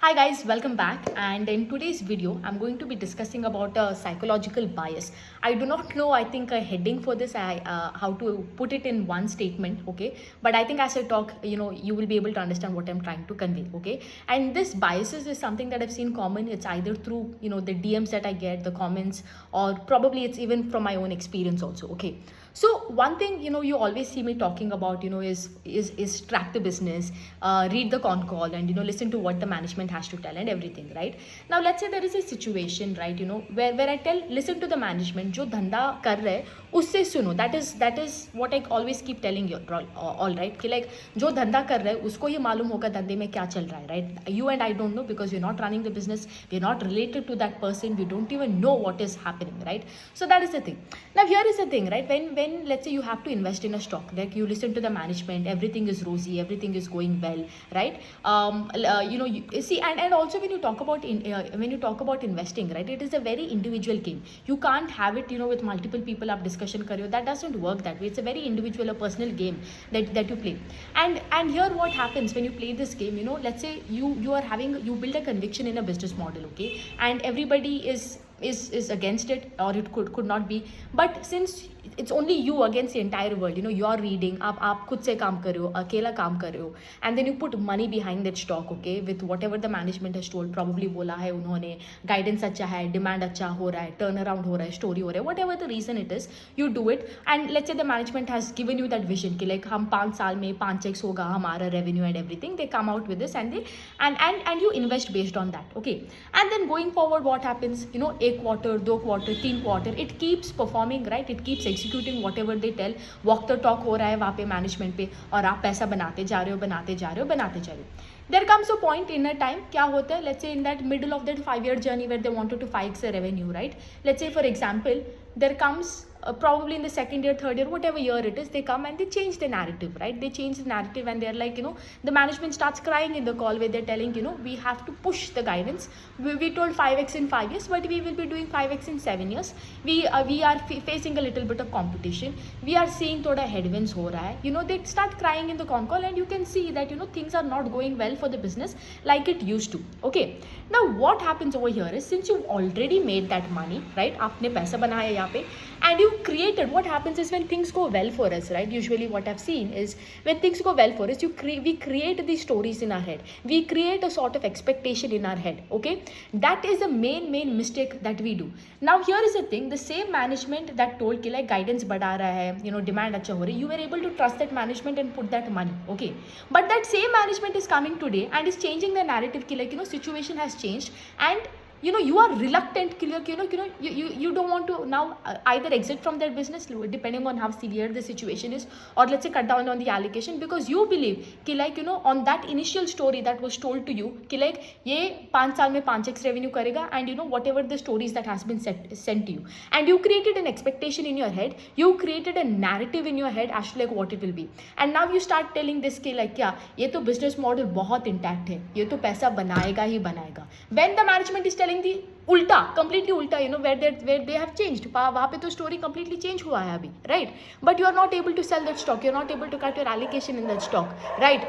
Hi guys, welcome back. And in today's video, I'm going to be discussing about a psychological bias. I do not know, I think a heading for this, how to put it in one statement, okay? But I think as I talk, you will be able to understand what I'm trying to convey, okay? And this biases is something that I've seen common. It's either through, the DMs that I get, the comments, or probably it's even from my own experience also, okay? So one thing you always see me talking about is track the business, read the con call, and listen to what the management has to tell and everything, right? Now let's say there is a situation, right, where I tell listen to the management, जो धंधा कर रहे हैं उससे सुनो. That is what I always keep telling you all right कि like जो धंधा कर रहे हैं उसको ये मालूम होगा धंधे में क्या चल रहा है, right? You and I don't know because you're not running the business, we're not related to that person, we don't even know what is happening, right? So that is the thing. Now here is the thing, right? When let's say you have to invest in a stock, like you listen to the management, everything is rosy, everything is going well, right? You see, and also when you talk about investing, right, it is a very individual game. You can't have it with multiple people up discussion karo. That doesn't work that way. It's a very individual or personal game that you play. And here what happens when you play this game, let's say you build a conviction in a business model, okay, and everybody is against it, or it could not be, but since it's only you against the entire world, you're reading, आप खुद से काम कर रहे हो, अकेला काम कर रहे हो, and then you put money behind that stock, okay, with whatever the management has told, probably बोला है उन्होंने, guidance अच्छा है, demand अच्छा हो रहा है, turn around हो रहा है, story हो रहा है, whatever the reason it is, you do it. And let's say the management has given you that vision कि like हम 5 साल में 5x होगा हमारा revenue and everything, they come out with this and you invest based on that, okay. And then going forward what happens, एक quarter, 2 quarter, 3 quarter, it keeps performing, right? It keeps executing whatever they tell. Walk the talk हो रहा है वहाँ पे management पे, और आप पैसा बनाते जा रहे हो. There comes a point in a time, क्या होता है, let's say in that middle of that 5-year journey where they wanted to 5x the revenue, right? Let's say for example, there comes probably in the second year, third year, whatever year it is, they come and they change the narrative, right? They change the narrative and they're like, the management starts crying in the call where they're telling, we have to push the guidance. We told 5x in 5 years, but we will be doing 5x in 7 years. We are facing a little bit of competition. We are seeing thoda headwinds ho raha hai. They start crying in the con call, and you can see that, things are not going well for the business like it used to. Okay. Now what happens over here is, since you've already made that money, right? Aapne paisa banaya yahan pe, and you created, what happens is when things go well for us, right? Usually what I've seen is when things go well for us, we create these stories in our head. We create a sort of expectation in our head, okay? That is the main mistake that we do. Now here is the thing, the same management that told कि like guidance बढ़ा रहा है, demand अच्छा हो रही है, you were able to trust that management and put that money, okay? But that same management is coming today and is changing the narrative कि like, situation has changed, and you are reluctant, you don't want to now either exit from that business depending on how severe the situation is, or let's say cut down on the allocation, because you believe कि like on that initial story that was told to you कि like ये 5 साल में 5x revenue करेगा, and whatever the stories that has been sent to you, and you created an expectation in your head, you created a narrative in your head as to like what it will be, and now you start telling this कि like क्या ये तो business model बहुत intact है, ये तो पैसा बनाएगा ही बनाएगा, when the management is telling the उल्टा, completely उल्टा, where they have changed, वहाँ पे तो story completely change हुआ है अभी, right? But you are not able to sell that stock, you are not able to cut your allocation in that stock, right?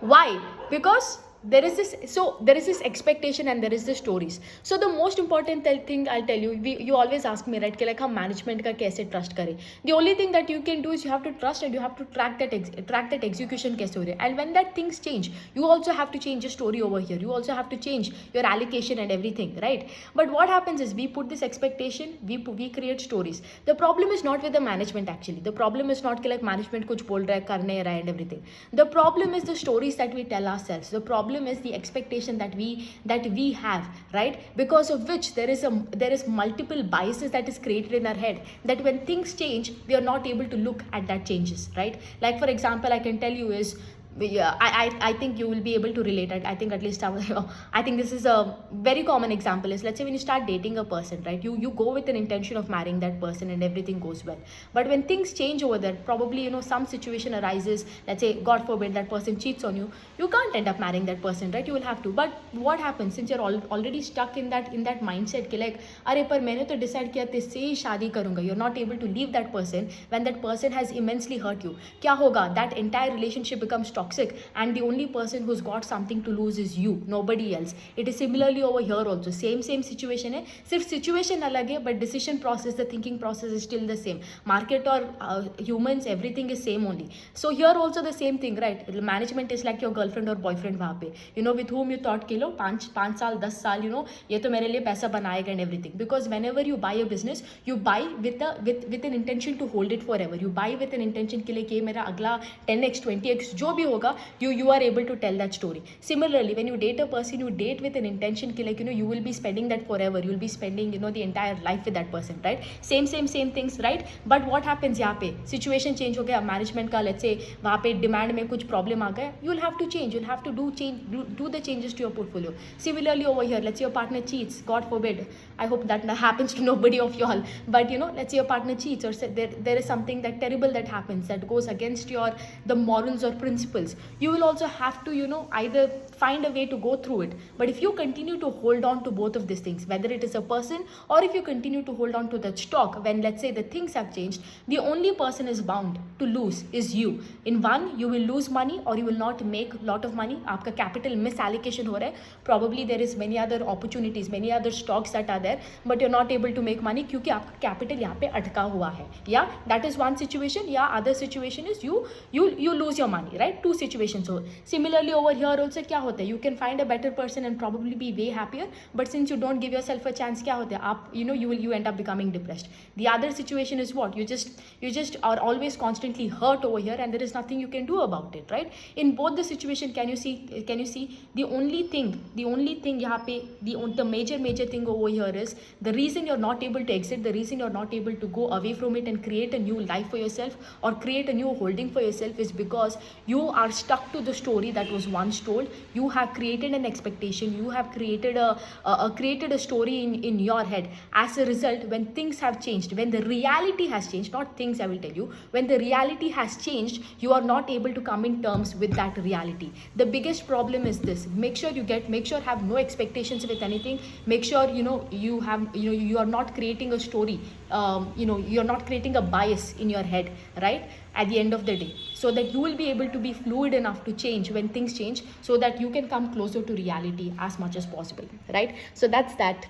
Why? Because there is this expectation and there is the stories. So the most important thing I'll tell you, you always ask me, right, कि like हम management का कैसे trust करें. The only thing that you can do is you have to trust, and you have to track that execution कैसे हो रहा है. And when that things change, you also have to change your story over here. You also have to change your allocation and everything, right? But what happens is we put this expectation, we create stories. The problem is not with the management actually. The problem is not कि like management कुछ बोल रहा है, कर नहीं रहा है and everything. The problem is the stories that we tell ourselves. The problem is the expectation that we have, right? Because of which there is multiple biases that is created in our head, that when things change we are not able to look at that changes, right? Like for example, I can tell you is, I think you will be able to relate. I think at least I think this is a very common example is, let's say when you start dating a person, right, you go with an intention of marrying that person and everything goes well, but when things change over there, probably some situation arises, let's say God forbid that person cheats on you, you can't end up marrying that person, right? You will have to. But what happens, since you're already stuck in that mindset कि like अरे पर मैंने तो decide किया तेरे से ही शादी करूँगा, you're not able to leave that person when that person has immensely hurt you, क्या होगा? That entire relationship becomes toxic, and the only person who's got something to lose is you, nobody else. It is similarly over here also. Same situation है, सिर्फ situation अलग है, but decision process, the thinking process is still the same. Market or humans, everything is same only. So here also the same thing, right? Management is like your girlfriend or boyfriend वहाँ पे, you know, with whom you thought कि लो 5 साल 10 साल, you know, ये तो मेरे लिए पैसा बनाएगा and everything. Because whenever you buy a business, you buy with an intention to hold it forever. You buy with an intention के लिए कि मेरा अगला 10x 20x जो भी होगा, you are able to tell that story. Similarly, when you date a person, you date with an intention कि like, you know, you will be spending that forever. You will be spending, you know, the entire life with that person, right? Same things, right? But what happens यहाँ पे, situation change हो गया, management का, let's say वहाँ पे demand में कुछ problem आ गया, you'll have to change. You'll have to do the changes to your portfolio. Similarly over here, let's say your partner cheats, God forbid. I hope that happens to nobody of y'all. But you know, let's say your partner cheats, or say there is something that terrible that happens that goes against the morals or principles. You will also have to, you know, either find a way to go through it. But if you continue to hold on to both of these things, whether it is a person or if you continue to hold on to that stock, when let's say the things have changed, the only person is bound to lose is you. In one, you will lose money or you will not make a lot of money. आपका capital misallocation हो रहा है. Probably there is many other opportunities, many other stocks that are there, but you're not able to make money क्योंकि आपका capital यहाँ पे अटका हुआ है. Yeah, that is one situation. Yeah, other situation is you lose your money, right? Two situations. So similarly over here also क्या होता है? You can find a better person and probably be way happier, but since you don't give yourself a chance, क्या होता है? आप, you know, you end up becoming depressed. The other situation is what? You just are always constantly hurt over here, and there is nothing you can do about it, right? In both the situation, can you see the only thing यहाँ पे, the major thing over here is the reason you're not able to exit, the reason you're not able to go away from it and create a new life for yourself or create a new holding for yourself is because you are stuck to the story that was once told. You have created an expectation, you have created a story in your head. As a result, when things have changed, when the reality has changed, not things, I will tell you, when the reality has changed, you are not able to come in terms with that reality. The biggest problem is this: make sure have no expectations with anything. Make sure you are not creating a story, you're not creating a bias in your head, right, at the end of the day, so that you will be able to be fluid enough to change when things change, so that you can come closer to reality as much as possible, right? So that's that.